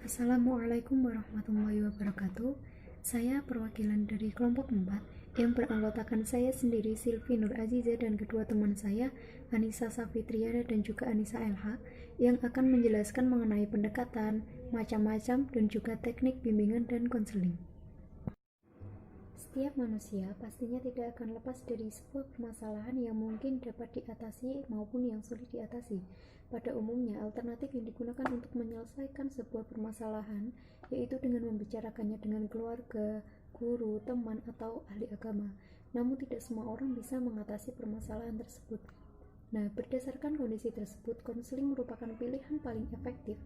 Assalamualaikum warahmatullahi wabarakatuh. Saya perwakilan dari kelompok 4 yang beranggotakan saya sendiri, Silvi Nur Aziza, dan kedua teman saya, Anissa Safitriana dan juga Anissa LH, yang akan menjelaskan mengenai pendekatan, macam-macam, dan juga teknik bimbingan dan konseling. Setiap manusia pastinya tidak akan lepas dari sebuah permasalahan yang mungkin dapat diatasi maupun yang sulit diatasi. Pada umumnya, alternatif yang digunakan untuk menyelesaikan sebuah permasalahan yaitu dengan membicarakannya dengan keluarga, guru, teman, atau ahli agama. Namun tidak semua orang bisa mengatasi permasalahan tersebut. Nah, berdasarkan kondisi tersebut, konseling merupakan pilihan paling efektif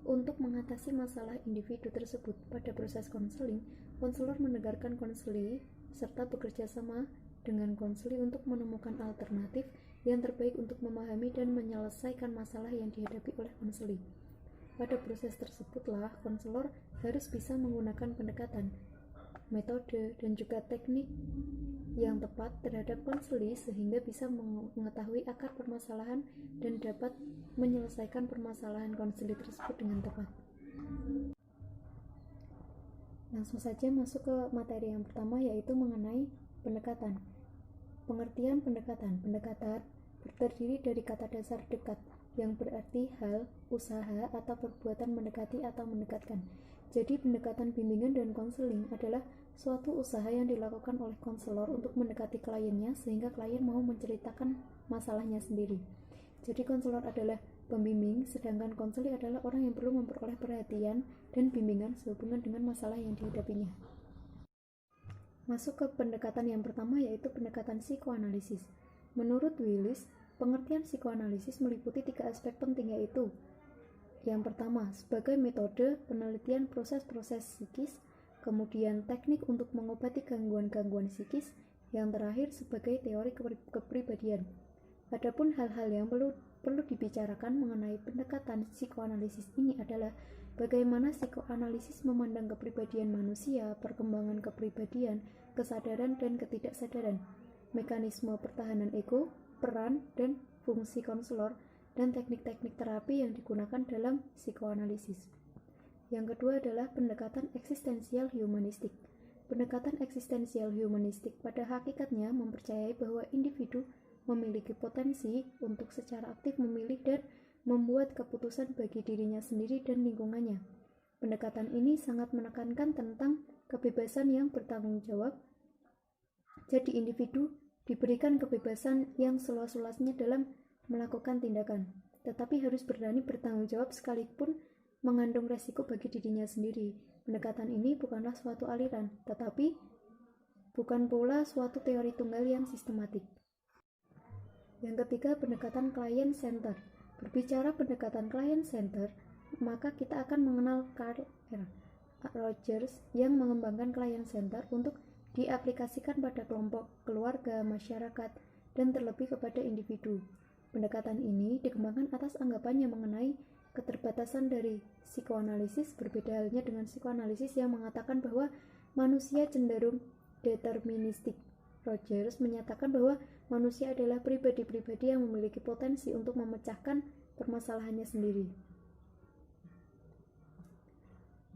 untuk mengatasi masalah individu tersebut. Pada proses konseling, konselor mendengarkan konseli serta bekerja sama dengan konseli untuk menemukan alternatif yang terbaik untuk memahami dan menyelesaikan masalah yang dihadapi oleh konseli. Pada proses tersebutlah konselor harus bisa menggunakan pendekatan, metode, dan juga teknik yang tepat terhadap konseli sehingga bisa mengetahui akar permasalahan dan dapat menyelesaikan permasalahan konseli tersebut dengan tepat. Langsung saja masuk ke materi yang pertama, yaitu mengenai pendekatan. Pengertian pendekatan. Pendekatan terdiri dari kata dasar dekat, yang berarti hal, usaha, atau perbuatan mendekati atau mendekatkan. Jadi pendekatan bimbingan dan konseling adalah suatu usaha yang dilakukan oleh konselor untuk mendekati kliennya sehingga klien mau menceritakan masalahnya sendiri. Jadi konselor adalah pembimbing, sedangkan konseli adalah orang yang perlu memperoleh perhatian dan bimbingan sehubungan dengan masalah yang dihadapinya. Masuk ke pendekatan yang pertama, yaitu pendekatan psikoanalisis. Menurut Willis, pengertian psikoanalisis meliputi 3 aspek penting, yaitu yang pertama, sebagai metode penelitian proses-proses psikis, kemudian teknik untuk mengobati gangguan-gangguan psikis, yang terakhir sebagai teori kepribadian. Adapun hal-hal yang perlu dibicarakan mengenai pendekatan psikoanalisis ini adalah bagaimana psikoanalisis memandang kepribadian manusia, perkembangan kepribadian, kesadaran dan ketidaksadaran, mekanisme pertahanan ego, peran dan fungsi konselor, dan teknik-teknik terapi yang digunakan dalam psikoanalisis. Yang kedua adalah pendekatan eksistensial humanistik. Pendekatan eksistensial humanistik pada hakikatnya mempercayai bahwa individu memiliki potensi untuk secara aktif memilih dan membuat keputusan bagi dirinya sendiri dan lingkungannya. Pendekatan ini sangat menekankan tentang kebebasan yang bertanggung jawab. Jadi individu diberikan kebebasan yang seluas-luasnya dalam melakukan tindakan, tetapi harus berani bertanggung jawab sekalipun mengandung resiko bagi dirinya sendiri. Pendekatan ini bukanlah suatu aliran, tetapi bukan pula suatu teori tunggal yang sistematik. Yang ketiga, pendekatan client center. Berbicara pendekatan client center, maka kita akan mengenal Carl R. Rogers yang mengembangkan client center untuk diaplikasikan pada kelompok, keluarga, masyarakat, dan terlebih kepada individu. Pendekatan ini dikembangkan atas anggapannya mengenai keterbatasan dari psikoanalisis, berbeda halnya dengan psikoanalisis yang mengatakan bahwa manusia cenderung deterministik. Rogers menyatakan bahwa manusia adalah pribadi-pribadi yang memiliki potensi untuk memecahkan permasalahannya sendiri.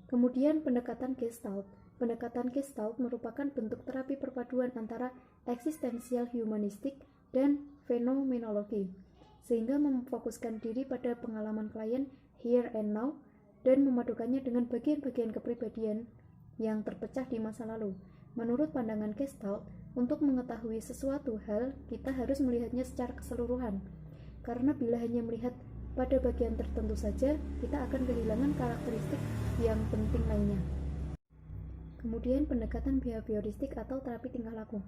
Kemudian pendekatan Gestalt. Pendekatan Gestalt merupakan bentuk terapi perpaduan antara eksistensial humanistik dan fenomenologi, sehingga memfokuskan diri pada pengalaman klien here and now dan memadukannya dengan bagian-bagian kepribadian yang terpecah di masa lalu. Menurut pandangan Gestalt, untuk mengetahui sesuatu hal, kita harus melihatnya secara keseluruhan. Karena bila hanya melihat pada bagian tertentu saja, kita akan kehilangan karakteristik yang penting lainnya. Kemudian pendekatan behavioristik atau terapi tingkah laku.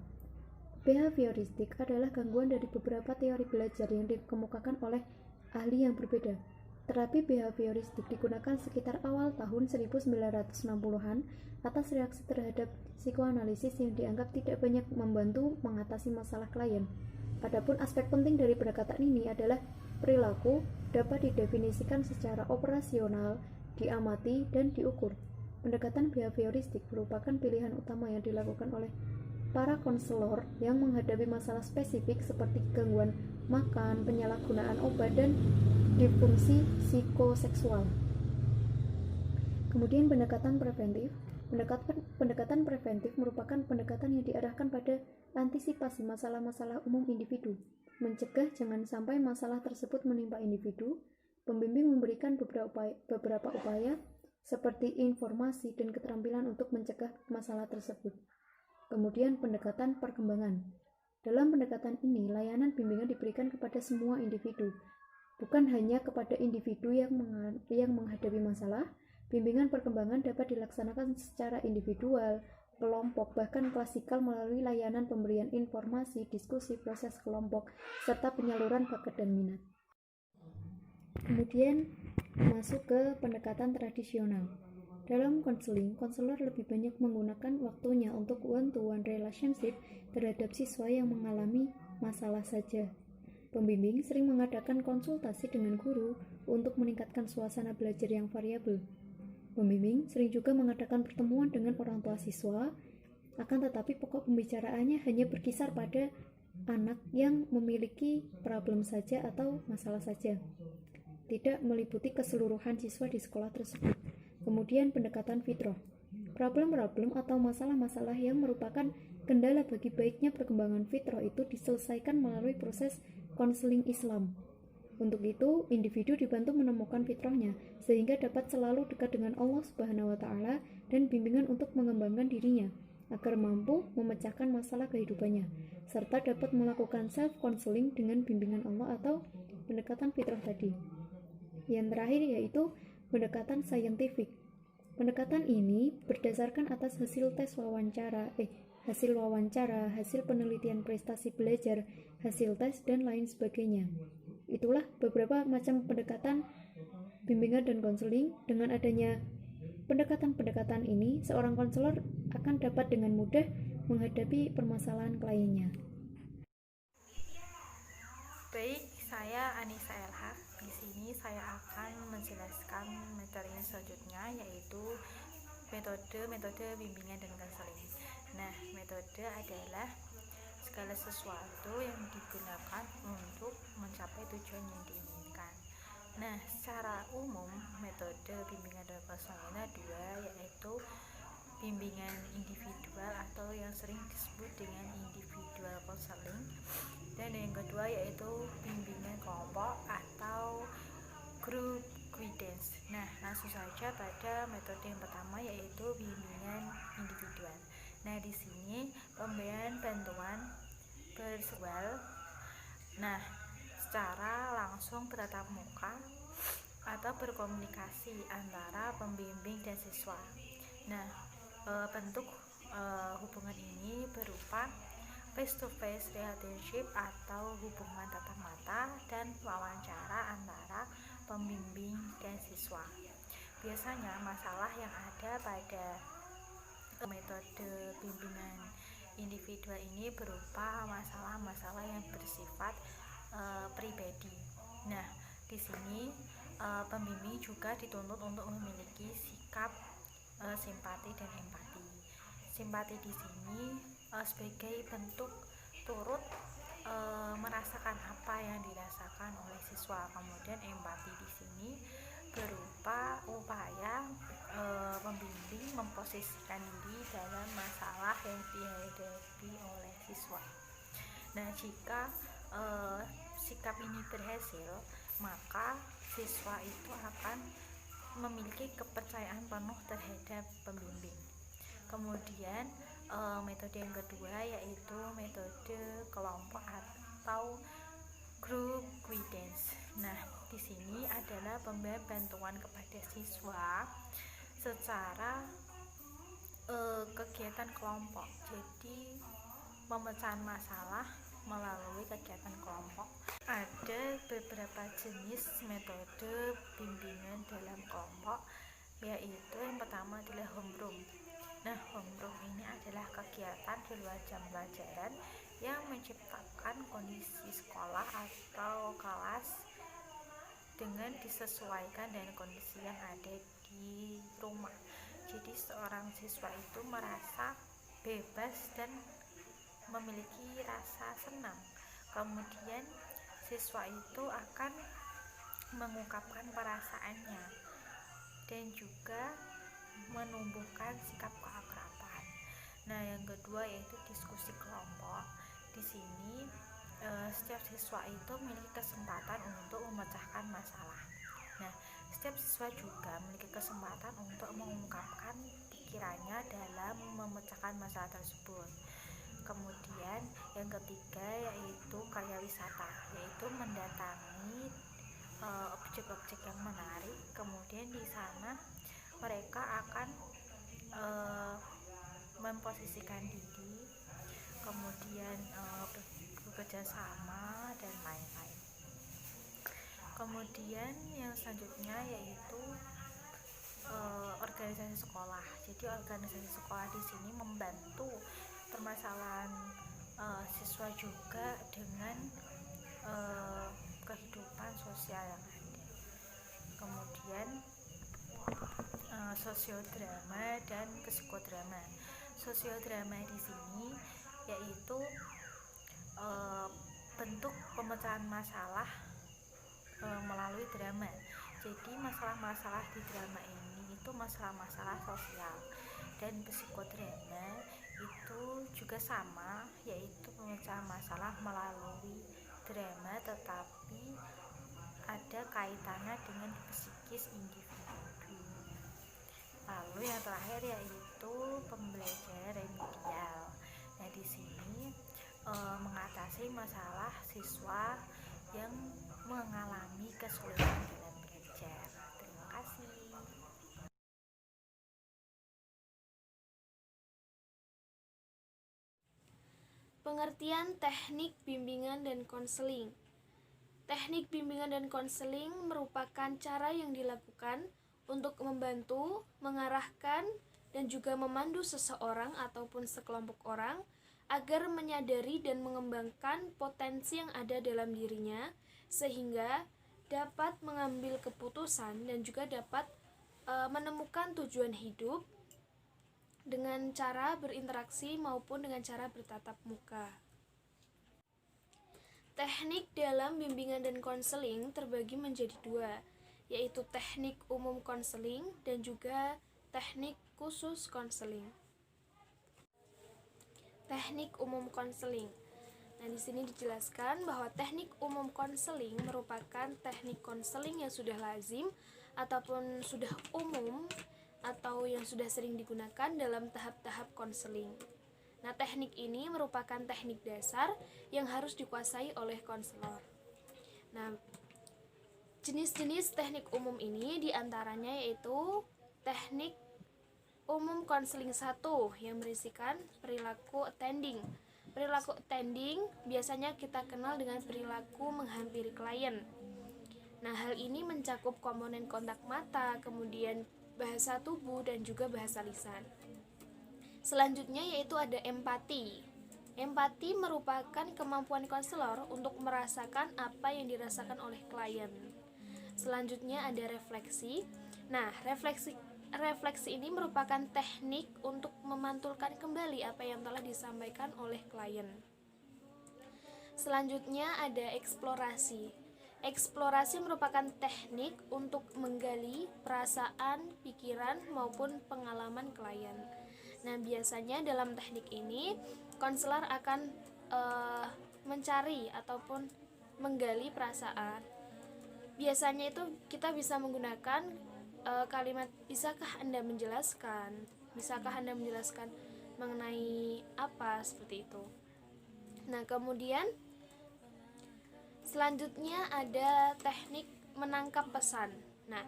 Behavioristik adalah gangguan dari beberapa teori belajar yang dikemukakan oleh ahli yang berbeda. Terapi behavioristik digunakan sekitar awal tahun 1960-an atas reaksi terhadap psikoanalisis yang dianggap tidak banyak membantu mengatasi masalah klien. Adapun aspek penting dari pendekatan ini adalah perilaku dapat didefinisikan secara operasional, diamati, dan diukur. Pendekatan behavioristik merupakan pilihan utama yang dilakukan oleh para konselor yang menghadapi masalah spesifik seperti gangguan makan, penyalahgunaan obat, dan disfungsi psikoseksual. Kemudian pendekatan preventif. Pendekatan preventif merupakan pendekatan yang diarahkan pada antisipasi masalah-masalah umum individu, mencegah jangan sampai masalah tersebut menimpa individu. Pembimbing memberikan beberapa upaya seperti informasi dan keterampilan untuk mencegah masalah tersebut. Kemudian pendekatan perkembangan. Dalam pendekatan ini, layanan bimbingan diberikan kepada semua individu, bukan hanya kepada individu yang menghadapi masalah. Bimbingan perkembangan dapat dilaksanakan secara individual, kelompok, bahkan klasikal melalui layanan pemberian informasi, diskusi, proses kelompok, serta penyaluran bakat dan minat. Kemudian masuk ke pendekatan tradisional. Dalam konseling, konselor lebih banyak menggunakan waktunya untuk one-to-one relationship terhadap siswa yang mengalami masalah saja. Pembimbing sering mengadakan konsultasi dengan guru untuk meningkatkan suasana belajar yang variabel. Pembimbing sering juga mengadakan pertemuan dengan orang tua siswa, akan tetapi pokok pembicaraannya hanya berkisar pada anak yang memiliki problem saja atau masalah saja, tidak meliputi keseluruhan siswa di sekolah tersebut. Kemudian pendekatan fitrah. Problem-problem atau masalah-masalah yang merupakan kendala bagi baiknya perkembangan fitrah itu diselesaikan melalui proses konseling Islam. Untuk itu, individu dibantu menemukan fitrahnya sehingga dapat selalu dekat dengan Allah Subhanahu wa taala dan bimbingan untuk mengembangkan dirinya agar mampu memecahkan masalah kehidupannya serta dapat melakukan self counseling dengan bimbingan Allah atau pendekatan fitrah tadi. Yang terakhir yaitu pendekatan saintifik. Pendekatan ini berdasarkan atas hasil wawancara, hasil penelitian prestasi belajar, hasil tes, dan lain sebagainya. Itulah beberapa macam pendekatan bimbingan dan konseling. Dengan adanya pendekatan-pendekatan ini, seorang konselor akan dapat dengan mudah menghadapi permasalahan kliennya. Baik, saya Anissa Elhak. Di sini saya akan menjelaskan materi selanjutnya, yaitu metode bimbingan dan konseling. Nah, metode adalah segala sesuatu yang digunakan untuk mencapai tujuan yang diinginkan. Nah, secara umum metode bimbingan dan konseling ada dua, yaitu bimbingan individual atau yang sering disebut dengan individual counseling, dan yang kedua yaitu bimbingan kelompok atau group guidance. Nah, langsung saja pada metode yang pertama, yaitu bimbingan individual. Nah, di sini pemberian bantuan virtual, nah, secara langsung bertatap muka atau berkomunikasi antara pembimbing dan siswa. Nah, bentuk hubungan ini berupa face-to-face relationship atau hubungan tatap mata dan wawancara antara pembimbing dan siswa. Biasanya masalah yang ada pada metode bimbingan individual ini berupa masalah-masalah yang bersifat pribadi. Nah, di sini pembimbing juga dituntut untuk memiliki sikap simpati dan empati. Simpati di sini sebagai bentuk turut merasakan apa yang dirasakan oleh siswa. Kemudian empati di sini berupa upaya pembimbing memposisikan diri dalam masalah yang dihadapi oleh siswa. Nah, jika sikap ini berhasil, maka siswa itu akan memiliki kepercayaan penuh terhadap pembimbing. Kemudian metode yang kedua yaitu metode kelompok atau group guidance. Nah, di sini adalah pemberian bantuan kepada siswa secara kegiatan kelompok. Jadi pemecahan masalah melalui kegiatan kelompok. Ada beberapa jenis metode bimbingan dalam kelompok, yaitu yang pertama adalah homeroom. Nah, homeroom ini adalah kegiatan di luar jam pelajaran yang menciptakan kondisi sekolah atau kelas dengan disesuaikan dengan kondisi yang ada di rumah. Jadi seorang siswa itu merasa bebas dan memiliki rasa senang. Kemudian siswa itu akan mengungkapkan perasaannya dan juga menumbuhkan sikap keakraban. Nah, yang kedua yaitu diskusi kelompok. Di sini setiap siswa itu memiliki kesempatan untuk memecahkan masalah. Nah, setiap siswa juga memiliki kesempatan untuk mengungkapkan pikirannya dalam memecahkan masalah tersebut. Kemudian yang ketiga yaitu karya wisata, yaitu mendatangi objek-objek yang menarik. Kemudian di sana mereka akan memposisikan diri, kemudian bekerja sama dan lain-lain. Kemudian yang selanjutnya yaitu organisasi sekolah. Jadi organisasi sekolah di sini membantu permasalahan siswa juga dengan kehidupan sosial yang ada. Kemudian sosiodrama dan psikodrama. Sosiodrama di sini yaitu bentuk pemecahan masalah melalui drama. Jadi masalah-masalah di drama ini itu masalah-masalah sosial. Dan psikodrama itu juga sama, yaitu pemecahan masalah melalui drama, tetapi ada kaitannya dengan psikis individu. Lalu yang terakhir yaitu pembelajaran remedial. Nah, di sini mengatasi masalah siswa yang mengalami kesulitan dalam belajar. Terima kasih. Pengertian teknik bimbingan dan konseling. Teknik bimbingan dan konseling merupakan cara yang dilakukan untuk membantu, mengarahkan, dan juga memandu seseorang ataupun sekelompok orang agar menyadari dan mengembangkan potensi yang ada dalam dirinya, sehingga dapat mengambil keputusan dan juga dapat menemukan tujuan hidup dengan cara berinteraksi maupun dengan cara bertatap muka. Teknik dalam bimbingan dan konseling terbagi menjadi dua, yaitu teknik umum konseling dan juga teknik khusus konseling. Teknik umum konseling. Nah, di sini dijelaskan bahwa teknik umum konseling merupakan teknik konseling yang sudah lazim ataupun sudah umum atau yang sudah sering digunakan dalam tahap-tahap konseling. Nah, teknik ini merupakan teknik dasar yang harus dikuasai oleh konselor. Nah, jenis-jenis teknik umum ini diantaranya yaitu teknik umum konseling 1 yang berisikan perilaku attending. Perilaku attending biasanya kita kenal dengan perilaku menghampiri klien. Nah, hal ini mencakup komponen kontak mata, kemudian bahasa tubuh, dan juga bahasa lisan. Selanjutnya yaitu ada empati. Empati merupakan kemampuan konselor untuk merasakan apa yang dirasakan oleh klien. Selanjutnya ada refleksi. Nah, refleksi ini merupakan teknik untuk memantulkan kembali apa yang telah disampaikan oleh klien. Selanjutnya ada eksplorasi. Eksplorasi merupakan teknik untuk menggali perasaan, pikiran, maupun pengalaman klien. Nah, biasanya dalam teknik ini konselor akan mencari ataupun menggali perasaan. Biasanya itu kita bisa menggunakan kalimat bisakah Anda menjelaskan? Bisakah Anda menjelaskan mengenai apa, seperti itu. Nah, kemudian selanjutnya ada teknik menangkap pesan. Nah,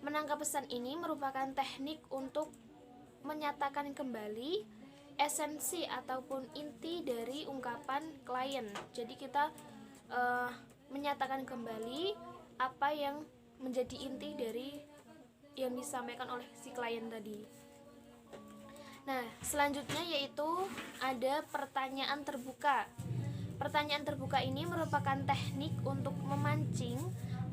menangkap pesan ini merupakan teknik untuk menyatakan kembali esensi ataupun inti dari ungkapan klien. Jadi kita menyatakan kembali apa yang menjadi inti dari yang disampaikan oleh si klien tadi. Nah, selanjutnya yaitu ada pertanyaan terbuka. Pertanyaan terbuka ini merupakan teknik untuk memancing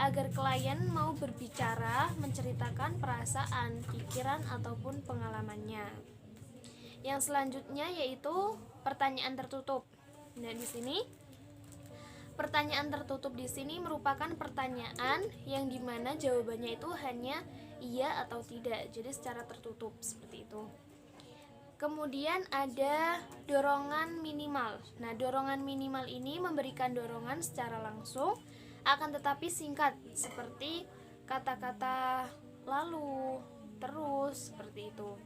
agar klien mau berbicara, menceritakan perasaan, pikiran, ataupun pengalamannya. Yang selanjutnya yaitu pertanyaan tertutup. Nah, di sini pertanyaan tertutup di sini merupakan pertanyaan yang dimana jawabannya itu hanya iya atau tidak, jadi secara tertutup seperti itu. Kemudian ada dorongan minimal. Nah, dorongan minimal ini memberikan dorongan secara langsung, akan tetapi singkat, seperti kata-kata lalu, terus, seperti itu.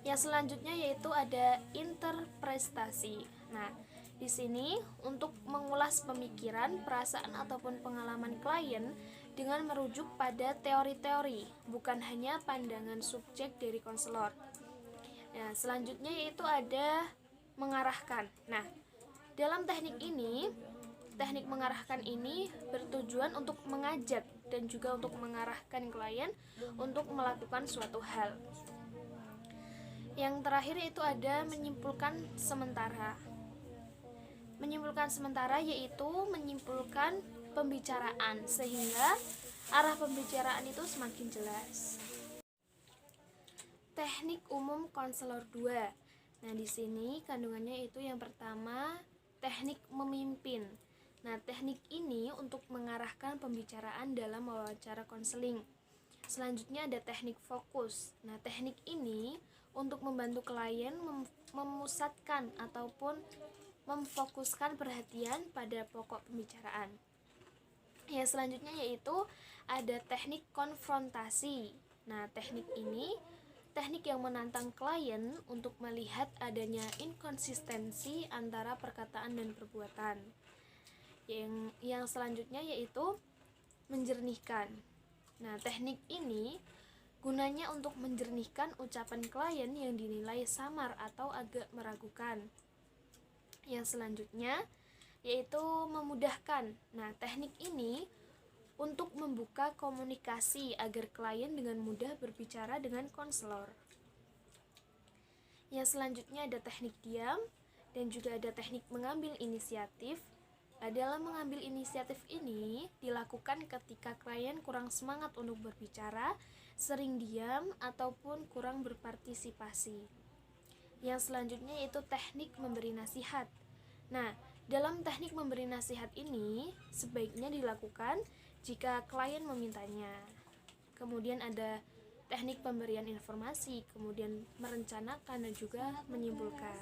Yang selanjutnya yaitu ada interprestasi. Nah, di sini untuk mengulas pemikiran, perasaan ataupun pengalaman klien dengan merujuk pada teori-teori, bukan hanya pandangan subjek dari konselor. Nah, selanjutnya yaitu ada mengarahkan. Nah, dalam teknik ini, teknik mengarahkan ini bertujuan untuk mengajak dan juga untuk mengarahkan klien untuk melakukan suatu hal. Yang terakhir yaitu ada menyimpulkan sementara. Menyimpulkan sementara yaitu menyimpulkan pembicaraan sehingga arah pembicaraan itu semakin jelas. Teknik umum konselor 2. Nah, di sini kandungannya itu yang pertama, teknik memimpin. Nah, teknik ini untuk mengarahkan pembicaraan dalam wawancara konseling. Selanjutnya ada teknik fokus. Nah, teknik ini untuk membantu klien memusatkan ataupun memfokuskan perhatian pada pokok pembicaraan. Yang selanjutnya yaitu ada teknik konfrontasi. Nah, teknik ini teknik yang menantang klien untuk melihat adanya inkonsistensi antara perkataan dan perbuatan. Yang selanjutnya yaitu menjernihkan. Nah, teknik ini gunanya untuk menjernihkan ucapan klien yang dinilai samar atau agak meragukan. Yang selanjutnya yaitu memudahkan. Nah, teknik ini untuk membuka komunikasi agar klien dengan mudah berbicara dengan konselor. Yang selanjutnya ada teknik diam dan juga ada teknik mengambil inisiatif. Nah, dalam mengambil inisiatif ini dilakukan ketika klien kurang semangat untuk berbicara, sering diam, ataupun kurang berpartisipasi. Yang selanjutnya yaitu teknik memberi nasihat. Nah, dalam teknik memberi nasihat ini sebaiknya dilakukan jika klien memintanya. Kemudian ada teknik pemberian informasi, kemudian merencanakan dan juga menyimpulkan.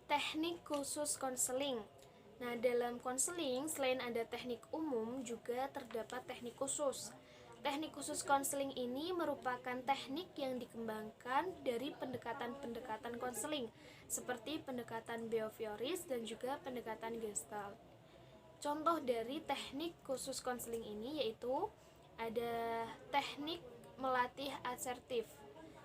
Teknik khusus konseling. Nah, dalam konseling selain ada teknik umum juga terdapat teknik khusus. Teknik khusus konseling ini merupakan teknik yang dikembangkan dari pendekatan-pendekatan konseling seperti pendekatan behavioris dan juga pendekatan Gestalt. Contoh dari teknik khusus konseling ini yaitu ada teknik melatih asertif.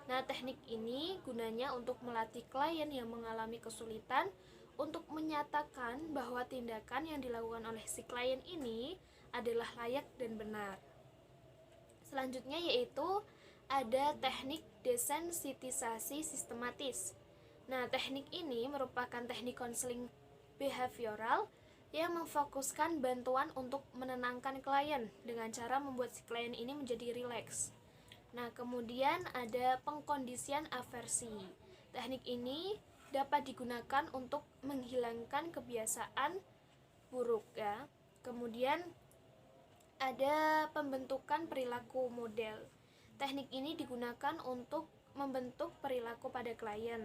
Nah, teknik ini gunanya untuk melatih klien yang mengalami kesulitan untuk menyatakan bahwa tindakan yang dilakukan oleh si klien ini adalah layak dan benar. Selanjutnya yaitu ada teknik desensitisasi sistematis. Nah, teknik ini merupakan teknik konseling behavioral yang memfokuskan bantuan untuk menenangkan klien dengan cara membuat si klien ini menjadi rileks. Nah, kemudian ada pengkondisian aversi. Teknik ini dapat digunakan untuk menghilangkan kebiasaan buruk ya. Kemudian ada pembentukan perilaku model. Teknik ini digunakan untuk membentuk perilaku pada klien.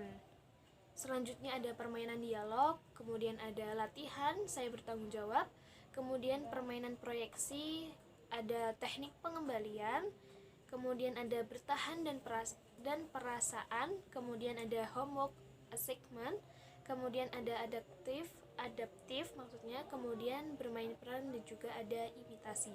Selanjutnya ada permainan dialog, kemudian ada latihan, saya bertanggung jawab, kemudian permainan proyeksi, ada teknik pengembalian, kemudian ada bertahan dan perasaan, kemudian ada homework assignment, kemudian ada adaptif maksudnya, kemudian bermain peran dan juga ada imitasi.